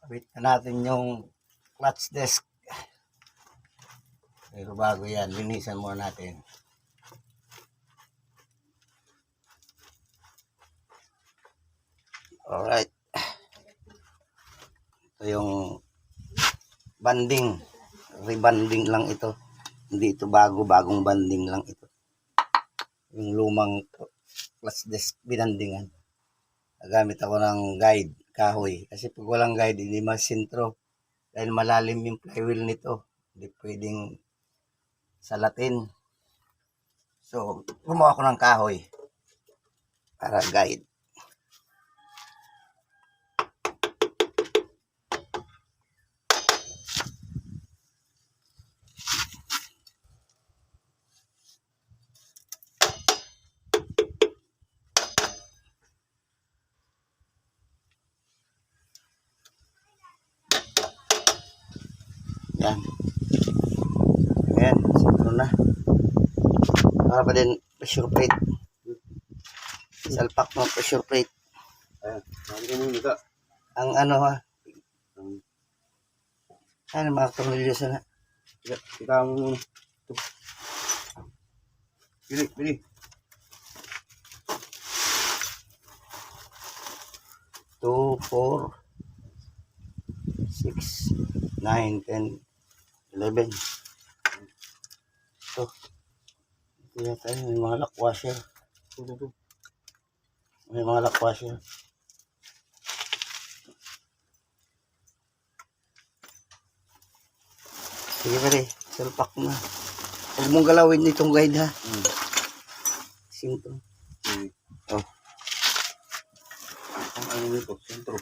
Kabit na natin yung clutch desk. Pero bago yan, linisan muna natin. Alright. Ito yung banding. Rebanding lang ito. Hindi ito bagong banding lang ito. Yung lumang clutch desk binandingan. Nagamit ako ng guide, kahoy. Kasi pag walang guide, hindi masintro. Dahil malalim yung flywheel nito. Hindi pwedeng salatin. So, gumawa ko ng kahoy para guide. Yan. Ayan, sintro na. Para pa din pressure plate. Salpak ng pressure plate. Ayan, nakikita mo yung Ang ano ha. Ano mga tornilyo sana. kita mo muna. Pili. 2, 4, 6, 9, 10, 11. Ito. Ito yata yun. May mga lock washer. Ito. May mga lock washer. Sige pare, salpak na. Huwag mong galawin itong guide ha. Sintro. Oh. Ang ano nito, sentro.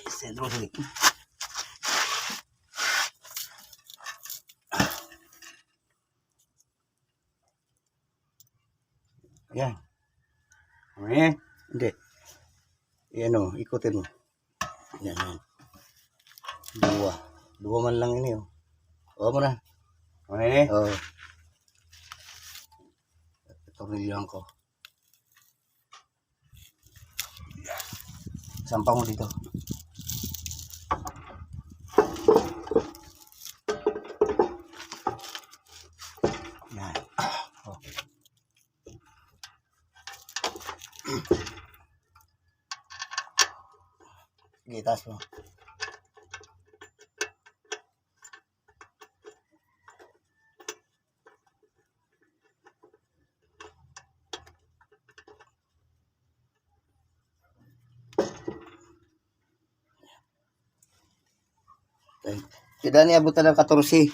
Sentro sini. Yan. Ayan. Hindi. Yan o, ikutin mo. Yan. Dua man lang ini o. Bawa mo na. Ayan. Oo. Tornilyohan ko. Sampang mo dito. Yan. Oh. Sige, taas mo. Tidak ni abot ng 14.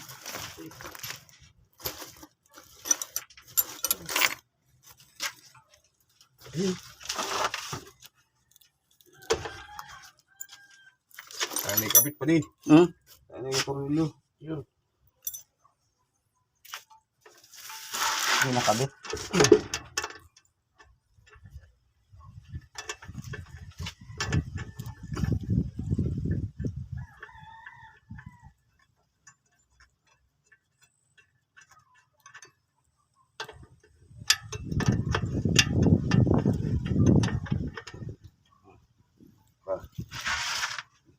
Ayan, may kapit pa din. Ayan, yung tornilyo. Yun. Hindi nakabit.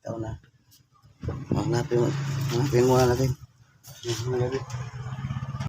Ito na. Hanapin muna natin. Yung